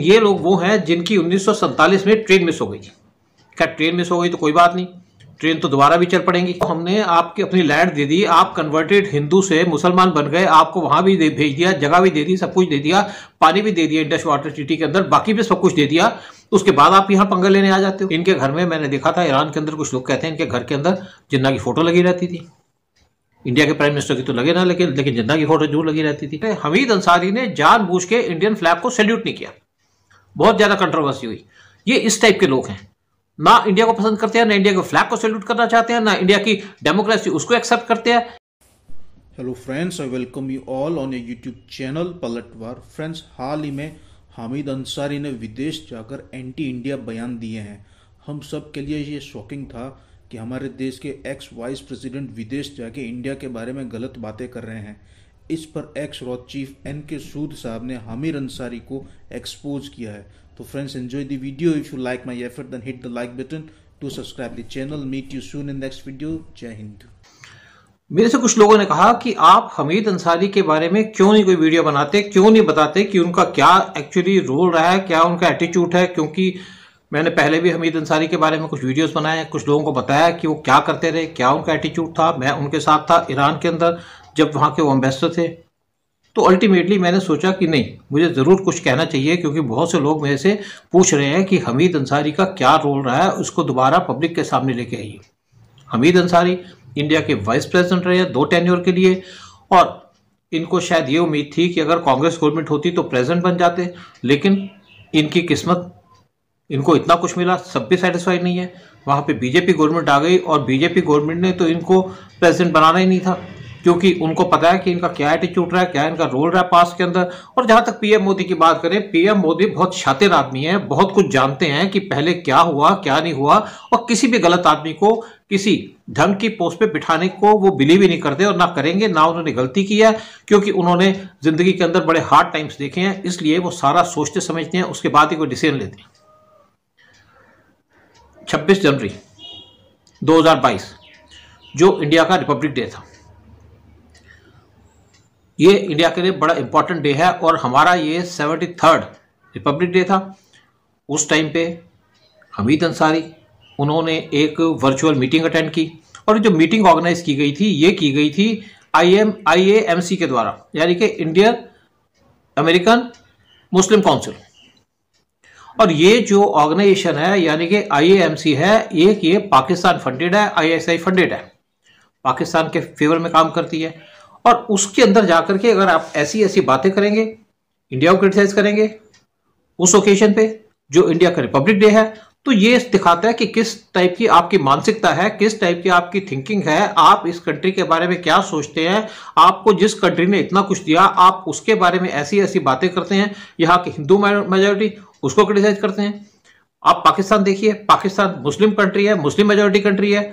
ये लोग वो हैं जिनकी 1947 में ट्रेन मिस हो गई थी। क्या ट्रेन मिस हो गई तो कोई बात नहीं, ट्रेन तो दोबारा भी चल पड़ेंगी। तो हमने आपकी अपनी लैंड दे दी, आप कन्वर्टेड हिंदू से मुसलमान बन गए, आपको वहां भी भेज दिया, जगह भी दे दी, सब कुछ दे दिया, पानी भी दे दिया इंडस वाटर ट्रीटी के अंदर, बाकी भी सब कुछ दे दिया। उसके बाद आप यहाँ पंगा लेने आ जाते हो। इनके घर में मैंने देखा था, ईरान के अंदर कुछ लोग कहते हैं इनके घर के अंदर जिन्ना की फोटो लगी रहती थी। इंडिया के प्राइम मिनिस्टर की तो लगे ना, लेकिन जिन्ना की फोटो जरूर लगी रहती थी। हमीद अंसारी ने जानबूझ के इंडियन फ्लैग को सैल्यूट नहीं किया, बहुत ज्यादा कंट्रोवर्सी हुई। ये इस टाइप के लोग हैं, ना इंडिया को पसंद करते हैं, ना इंडिया के फ्लैग को सैल्यूट करना चाहते हैं, ना इंडिया की डेमोक्रेसी उसको एक्सेप्ट करते हैं। Hello friends, I welcome you all on your YouTube channel पलटवार। फ्रेंड्स, हाल ही में हामिद अंसारी ने विदेश जाकर एंटी इंडिया बयान दिए हैं। हम सब के लिए ये शॉकिंग था कि हमारे देश के एक्स वाइस प्रेसिडेंट विदेश जाके इंडिया के बारे में गलत बातें कर रहे हैं। इस पर एक्स रॉ चीफ एन.के. सूद साहब ने हामिद अंसारी को एक्सपोज किया है। तो friends, enjoy the video. If you like my effort then hit the like button to subscribe the channel. Meet you soon in next video. जय हिंद। मेरे से कुछ लोगों ने कहा कि आप हमीद अंसारी के बारे में क्यों नहीं कोई वीडियो बनाते, क्यों नहीं बताते कि उनका क्या एक्चुअली रोल रहा है, क्या उनका एटीट्यूड है। क्योंकि मैंने पहले भी हमीद अंसारी के बारे में कुछ वीडियोस बनाए, कुछ लोगों को बताया कि वो क्या करते रहे, क्या उनका एटीट्यूड था। मैं उनके साथ था ईरान के अंदर जब वहाँ के वो एम्बेसडर थे। तो अल्टीमेटली मैंने सोचा कि नहीं, मुझे ज़रूर कुछ कहना चाहिए, क्योंकि बहुत से लोग मेरे से पूछ रहे हैं कि हमीद अंसारी का क्या रोल रहा है, उसको दोबारा पब्लिक के सामने लेके आइए। हमीद अंसारी इंडिया के वाइस प्रेसिडेंट रहे 2 टेन्योर के लिए, और इनको शायद ये उम्मीद थी कि अगर कांग्रेस गवर्नमेंट होती तो प्रेसिडेंट बन जाते, लेकिन इनकी किस्मत, इनको इतना कुछ मिला, सब भी सेटिस्फाइड नहीं है। वहाँ पे बीजेपी गवर्नमेंट आ गई और बीजेपी गवर्नमेंट ने तो इनको प्रेसिडेंट बनाना ही नहीं था, क्योंकि उनको पता है कि इनका क्या एटीट्यूड रहा है, क्या इनका रोल रहा है पास्ट के अंदर। और जहाँ तक पीएम मोदी की बात करें, पीएम मोदी बहुत शातिर आदमी है, बहुत कुछ जानते हैं कि पहले क्या हुआ क्या नहीं हुआ, और किसी भी गलत आदमी को किसी ढंग की पोस्ट पे बिठाने को वो बिलीव ही नहीं करते और ना करेंगे, ना उन्होंने गलती की है, क्योंकि उन्होंने जिंदगी के अंदर बड़े हार्ड टाइम्स देखे हैं। इसलिए वो सारा सोचते समझते हैं, उसके बाद ही कोई डिसीजन लेते हैं। 26 जनवरी 2022 जो इंडिया का रिपब्लिक डे था, ये इंडिया के लिए बड़ा इंपॉर्टेंट डे है, और हमारा ये 73rd रिपब्लिक डे था। उस टाइम पे हमीद अंसारी उन्होंने एक वर्चुअल मीटिंग अटेंड की, और जो मीटिंग ऑर्गेनाइज की गई थी, ये की गई थी IAMC के द्वारा, यानी कि इंडियन अमेरिकन मुस्लिम काउंसिल। और ये जो ऑर्गेनाइजेशन है यानी कि IAMC है, ये पाकिस्तान फंडेड है, ISI फंडेड है, पाकिस्तान के फेवर में काम करती है। और उसके अंदर जाकर के अगर आप ऐसी ऐसी बातें करेंगे, इंडिया को क्रिटिसाइज करेंगे उस ओकेजन पे जो इंडिया का रिपब्लिक डे है, तो ये दिखाता है कि किस टाइप की आपकी मानसिकता है, किस टाइप की आपकी थिंकिंग है, आप इस कंट्री के बारे में क्या सोचते हैं। आपको जिस कंट्री ने इतना कुछ दिया, आप उसके बारे में ऐसी ऐसी बातें करते हैं। यहाँ की हिंदू मेजोरिटी उसको क्रिटिसाइज करते हैं। आप पाकिस्तान देखिए, पाकिस्तान मुस्लिम कंट्री है, मुस्लिम मेजोरिटी कंट्री है,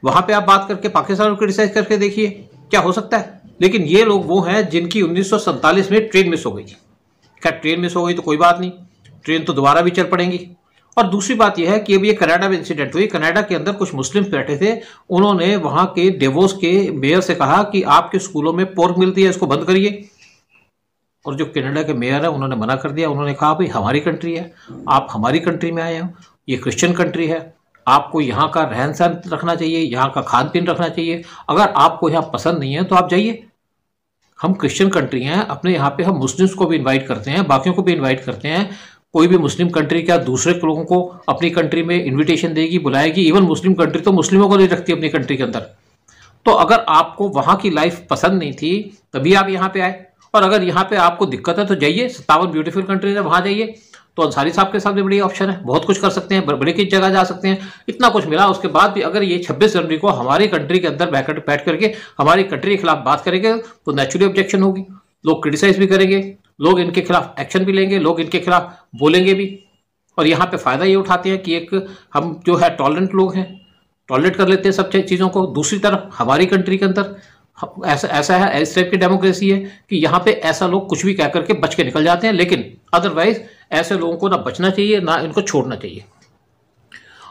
वहां पे आप बात करके पाकिस्तान को क्रिटिसाइज करके देखिए क्या हो सकता है। लेकिन ये लोग वो हैं जिनकी 1947 में ट्रेन मिस हो गई थी। क्या ट्रेन मिस हो गई तो कोई बात नहीं, ट्रेन तो दोबारा भी चल पड़ेंगी। और दूसरी बात यह है कि अब ये कनाडा में इंसिडेंट हुई, कनाडा के अंदर कुछ मुस्लिम बैठे थे, उन्होंने वहां के डेवोस के मेयर से कहा कि आपके स्कूलों में पोर्क मिलती है, इसको बंद करिए। और जो कनाडा के मेयर है उन्होंने मना कर दिया। उन्होंने कहा भाई हमारी कंट्री है, आप हमारी कंट्री में आए हो, ये क्रिश्चियन कंट्री है, आपको यहाँ का रहन सहन रखना चाहिए, यहाँ का खान पीन रखना चाहिए। अगर आपको यहाँ पसंद नहीं है तो आप जाइए। हम क्रिश्चियन कंट्री हैं, अपने यहाँ पे हम मुस्लिम्स को भी इनवाइट करते हैं, बाकियों को भी इनवाइट करते हैं। कोई भी मुस्लिम कंट्री क्या दूसरे लोगों को अपनी कंट्री में इनविटेशन देगी, बुलाएगी? इवन मुस्लिम कंट्री तो मुस्लिमों को नहीं रखती अपनी कंट्री के अंदर। तो अगर आपको वहाँ की लाइफ पसंद नहीं थी तभी आप यहाँ पे आए, और अगर यहाँ पे आपको दिक्कत है तो जाइए, 57 ब्यूटीफुल कंट्रीज है, वहाँ जाइए। तो अंसारी साहब के साथ भी बड़ी ऑप्शन है, बहुत कुछ कर सकते हैं, बड़े की जगह जा सकते हैं। इतना कुछ मिला, उसके बाद भी अगर ये 26 जनवरी को हमारी कंट्री के अंदर बैठ करके हमारी कंट्री के खिलाफ बात करेंगे तो नेचुरली ऑब्जेक्शन होगी, लोग क्रिटिसाइज भी करेंगे, लोग इनके खिलाफ एक्शन भी लेंगे, लोग इनके खिलाफ बोलेंगे भी। और यहाँ पे फायदा ये उठाते हैं कि एक हम जो है टॉलरेंट लोग हैं, टॉलरेट कर लेते हैं सब चीज़ों को। दूसरी तरफ हमारी कंट्री के अंदर ऐसा है, इस टाइप की डेमोक्रेसी है कि यहाँ पे ऐसा लोग कुछ भी कह करके बच के निकल जाते हैं, लेकिन अदरवाइज ऐसे लोगों को ना बचना चाहिए ना इनको छोड़ना चाहिए।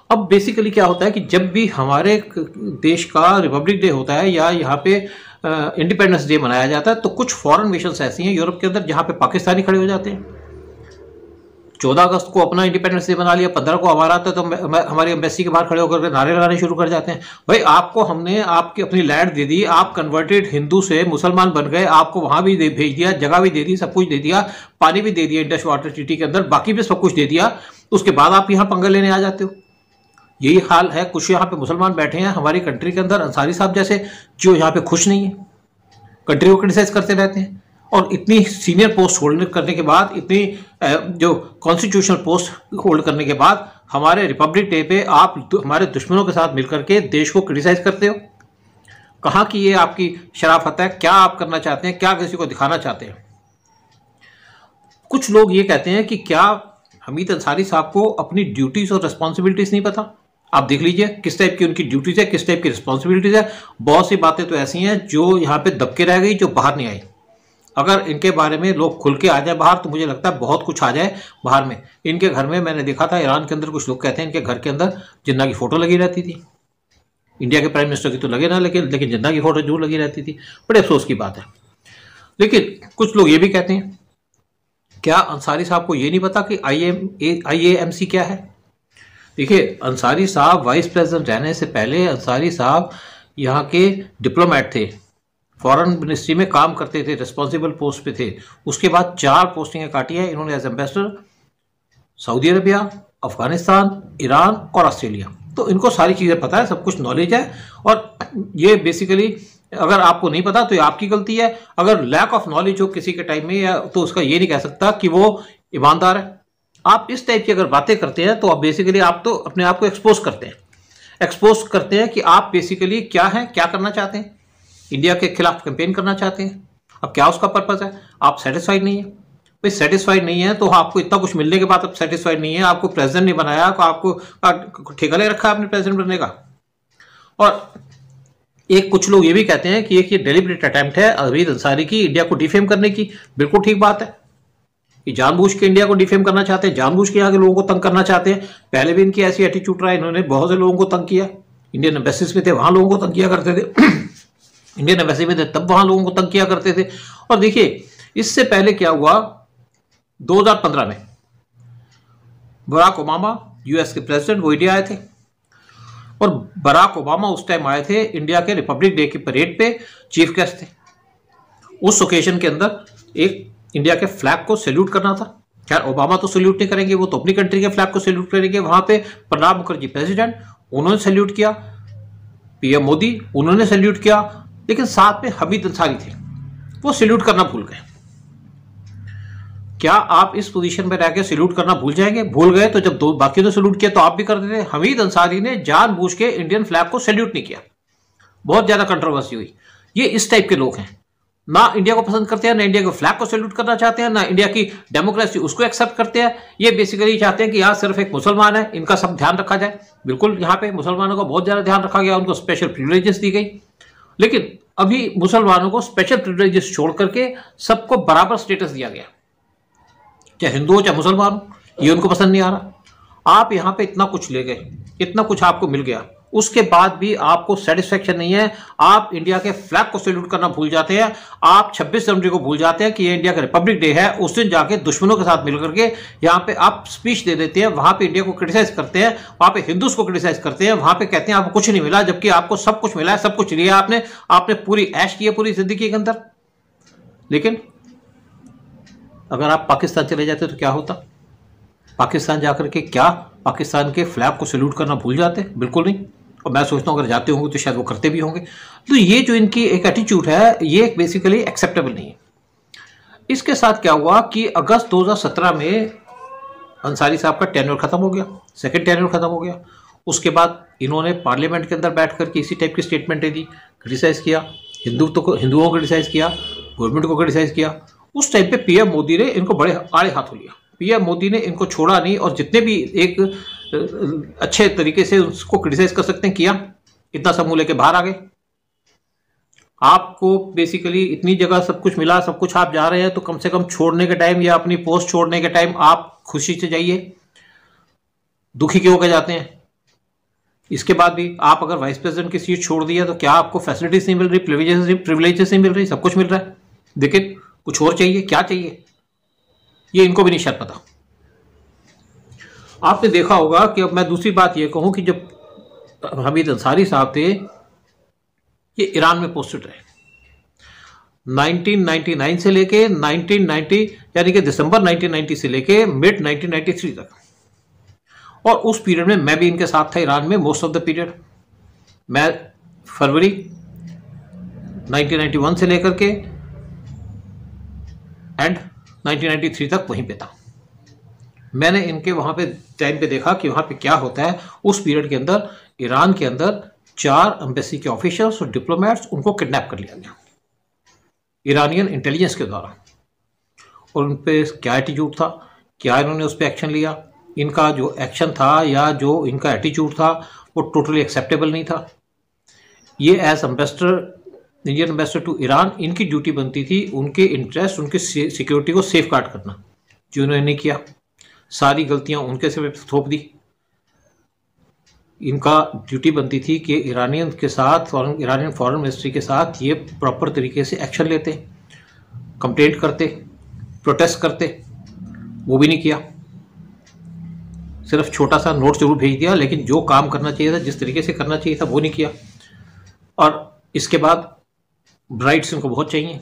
अब बेसिकली क्या होता है कि जब भी हमारे देश का रिपब्लिक डे होता है या यहाँ पे इंडिपेंडेंस डे मनाया जाता है, तो कुछ फॉरेन नेशंस ऐसी हैं यूरोप के अंदर जहाँ पे पाकिस्तानी खड़े हो जाते हैं। 14 अगस्त को अपना इंडिपेंडेंस डे बना लिया, 15 को हमारा आता है तो हमारी एम्बेसी के बाहर खड़े होकर नारे लगाने शुरू कर जाते हैं। भाई आपको हमने आपकी अपनी लैंड दे दी, आप कन्वर्टेड हिंदू से मुसलमान बन गए, आपको वहां भी भेज दिया, जगह भी दे दी, सब कुछ दे दिया, पानी भी दे दिया इंडस वाटर ट्रीटी के अंदर, बाकी भी सब कुछ दे दिया, उसके बाद आप यहाँ पंगा लेने आ जाते हो। यही हाल है, कुछ यहाँ पे मुसलमान बैठे हैं हमारी कंट्री के अंदर, अंसारी साहब जैसे, जो यहाँ पे खुश नहीं है, कंट्री को क्रिटिसाइज करते रहते हैं। और इतनी सीनियर पोस्ट होल्ड करने के बाद, इतनी जो कॉन्स्टिट्यूशनल पोस्ट होल्ड करने के बाद, हमारे रिपब्लिक डे पे आप हमारे दुश्मनों के साथ मिलकर के देश को क्रिटिसाइज करते हो। कहाँ की ये आपकी शराफत है? क्या आप करना चाहते हैं? क्या किसी को दिखाना चाहते हैं? कुछ लोग ये कहते हैं कि क्या हमीद अंसारी साहब को अपनी ड्यूटीज और रिस्पॉन्सिबिलिटीज नहीं पता? आप देख लीजिए किस टाइप की उनकी ड्यूटीज है, किस टाइप की रिस्पॉन्सिबिलिटीज है। बहुत सी बातें तो ऐसी हैं जो यहाँ पे दबके रह गई, जो बाहर नहीं आई। अगर इनके बारे में लोग खुल के आ जाए बाहर तो मुझे लगता है बहुत कुछ आ जाए बाहर में। इनके घर में मैंने देखा था, ईरान के अंदर कुछ लोग कहते हैं इनके घर के अंदर जिन्ना की फोटो लगी रहती थी। इंडिया के प्राइम मिनिस्टर की तो लगे ना, लेकिन जिन्ना की फोटो जरूर लगी रहती थी। बड़े अफसोस की बात है। लेकिन कुछ लोग ये भी कहते हैं, क्या अंसारी साहब को ये नहीं पता कि IAMC क्या है? देखिए, अंसारी साहब वाइस प्रेसिडेंट रहने से पहले अंसारी साहब यहाँ के डिप्लोमेट थे, फॉरेन मिनिस्ट्री में काम करते थे, रिस्पॉन्सिबल पोस्ट पे थे। उसके बाद 4 पोस्टिंगें काटी हैं इन्होंने as ambassador, Saudi Arabia, Afghanistan, Iran और ऑस्ट्रेलिया। तो इनको सारी चीज़ें पता है, सब कुछ नॉलेज है। और ये बेसिकली अगर आपको नहीं पता तो ये आपकी गलती है। अगर लैक ऑफ नॉलेज हो किसी के टाइम में, या तो उसका ये नहीं कह सकता कि वो ईमानदार है। आप इस टाइप की अगर बातें करते हैं तो आप बेसिकली आप तो अपने आप को एक्सपोज करते हैं कि आप बेसिकली क्या हैं, क्या करना चाहते हैं। इंडिया के खिलाफ कैंपेन करना चाहते हैं। अब क्या उसका पर्पज है? आप सेटिस्फाइड नहीं है। भाई सेटिस्फाइड नहीं है तो आपको इतना कुछ मिलने के बाद अब सेटिस्फाइड नहीं है, आपको प्रेसिडेंट नहीं बनाया, तो आपको ठेका ले रखा है आपने प्रेसिडेंट बनने का। और एक कुछ लोग ये भी कहते हैं कि एक ये डेलिब्रेट अटेम्प्ट है हमीद अंसारी की इंडिया को डिफेम करने की। बिल्कुल ठीक बात है कि जानबूझ के इंडिया को डिफेम करना चाहते हैं, जानबूझ के यहाँ के लोगों को तंग करना चाहते हैं। पहले भी इनकी ऐसी एटीट्यूड रहा है, इन्होंने बहुत से लोगों को तंग किया। इंडियन एम्बेसीज में थे, वहां लोगों को तंग किया करते थे। इंडियन एम्बेसी में थे तब वहां लोगों को तंग किया करते थे। और देखिए इससे पहले क्या हुआ, 2015 में बराक ओबामा यूएस के प्रेसिडेंट वो इंडिया आए थे, और बराक ओबामा उस टाइम आए थे इंडिया के रिपब्लिक डे की परेड पे चीफ गेस्ट थे। उस ओकेजन के अंदर एक इंडिया के फ्लैग को सैल्यूट करना था। खैर ओबामा तो सैल्यूट नहीं करेंगे, वो तो अपनी कंट्री के फ्लैग को सैल्यूट करेंगे। वहां पे प्रणब मुखर्जी प्रेसिडेंट, उन्होंने सैल्यूट किया। पीएम मोदी उन्होंने सैल्यूट किया, लेकिन साथ में हमीद अंसारी थे, वो सैल्यूट करना भूल गए। क्या आप इस पोजीशन में रह के सैल्यूट करना भूल जाएंगे? भूल गए तो जब बाकी ने सैल्यूट किया तो आप भी कर देते। हमीद अंसारी ने जानबूझ के इंडियन फ्लैग को सैल्यूट नहीं किया, बहुत ज्यादा कंट्रोवर्सी हुई। ये इस टाइप के लोग हैं, ना इंडिया को पसंद करते हैं, ना इंडिया के फ्लैग को सैल्यूट करना चाहते हैं, ना इंडिया की डेमोक्रेसी उसको एक्सेप्ट करते हैं। ये बेसिकली चाहते हैं कि यहाँ सिर्फ एक मुसलमान है, इनका सब ध्यान रखा जाए। बिल्कुल यहाँ पे मुसलमानों का बहुत ज्यादा ध्यान रखा गया, उनको स्पेशल प्रिविलेजेस दी गई। लेकिन अभी मुसलमानों को स्पेशल प्रिविलेजेस छोड़ करके सबको बराबर स्टेटस दिया गया, चाहे हिंदू हो चाहे मुसलमान हो। ये उनको पसंद नहीं आ रहा। आप यहाँ पे इतना कुछ ले गए, इतना कुछ आपको मिल गया, उसके बाद भी आपको सेटिस्फेक्शन नहीं है। आप इंडिया के फ्लैग को सैल्यूट करना भूल जाते हैं। आप 26 जनवरी को भूल जाते हैं कि ये इंडिया का रिपब्लिक डे है। उस दिन जाके दुश्मनों के साथ मिलकर के यहाँ पे आप स्पीच दे देते हैं, वहां पे इंडिया को क्रिटिसाइज करते हैं, वहां पे हिंदूज को क्रिटिसाइज करते हैं, वहां पे कहते हैं आपको कुछ नहीं मिला, जबकि आपको सब कुछ मिला है, सब कुछ लिया आपने पूरी ऐश की है पूरी जिंदगी के अंदर। लेकिन अगर आप पाकिस्तान चले जाते तो क्या होता? पाकिस्तान जाकर के क्या पाकिस्तान के फ्लैग को सैल्यूट करना भूल जाते? बिल्कुल नहीं। और मैं सोचता हूँ अगर जाते होंगे तो शायद वो करते भी होंगे। तो ये जो इनकी एक एटीट्यूड है, ये बेसिकली एक्सेप्टेबल नहीं है। इसके साथ क्या हुआ कि अगस्त 2017 में अंसारी साहब का टेन्योर खत्म हो गया, सेकंड टेन्योर खत्म हो गया। उसके बाद इन्होंने पार्लियामेंट के अंदर बैठ करके इसी टाइप की स्टेटमेंटें दी, क्रिटिसाइज किया, हिंदुओं को क्रिटिसाइज किया, गवर्नमेंट को क्रिटिसाइज किया। उस टाइम पे पीएम मोदी ने इनको बड़े आड़े हाथों लिया। पीएम मोदी ने इनको छोड़ा नहीं, और जितने भी एक अच्छे तरीके से उसको क्रिटिसाइज कर सकते हैं किया। इतना समूह लेके बाहर आ गए। आपको बेसिकली इतनी जगह सब कुछ मिला, सब कुछ आप जा रहे हैं, तो कम से कम छोड़ने के टाइम या अपनी पोस्ट छोड़ने के टाइम आप खुशी से जाइए, दुखी क्यों होकर जाते हैं? इसके बाद भी आप अगर वाइस प्रेसिडेंट की सीट छोड़ दी है तो क्या आपको फैसिलिटीज नहीं मिल रही, प्रिविलेजेस नहीं मिल रही? सब कुछ मिल रहा है। लेकिन कुछ और चाहिए, क्या चाहिए? ये इनको भी नहीं शायद पता। आपने देखा होगा कि, अब मैं दूसरी बात ये कहूं कि जब हमीद अंसारी साहब थे ये ईरान में पोस्टेड रहे 1999 से लेके 1990 यानी कि दिसंबर 1990 से लेके मिड 1993 तक, और उस पीरियड में मैं भी इनके साथ था ईरान में मोस्ट ऑफ द पीरियड। मैं फरवरी 1991 से लेकर के एंड 1993 तक वहीं पे था। मैंने इनके वहां पे टाइम पे देखा कि वहां पे क्या होता है। उस पीरियड के अंदर ईरान के अंदर 4 एम्बेसी के ऑफिसर्स और डिप्लोमेट्स उनको किडनैप कर लिया गया ईरानियन इंटेलिजेंस के द्वारा, और उन पे क्या एटीट्यूड था, क्या इन्होंने उस पर एक्शन लिया, इनका जो एक्शन था या जो इनका एटीट्यूड था वो टोटली एक्सेप्टेबल नहीं था। ये as ambassador, Indian ambassador to Iran, इनकी ड्यूटी बनती थी उनके इंटरेस्ट, उनकी सिक्योरिटी को सेफ गार्ड करना, जो इन्होंने नहीं किया। सारी गलतियां उनके से थोप दी। इनका ड्यूटी बनती थी कि ईरानियन के साथ, ईरानियन फॉरेन मिनिस्ट्री के साथ ये प्रॉपर तरीके से एक्शन लेते, कंप्लेंट करते, प्रोटेस्ट करते, वो भी नहीं किया। सिर्फ छोटा सा नोट जरूर भेज दिया, लेकिन जो काम करना चाहिए था, जिस तरीके से करना चाहिए था, वो नहीं किया। और इसके बाद ब्राइट्स इनको बहुत चाहिए,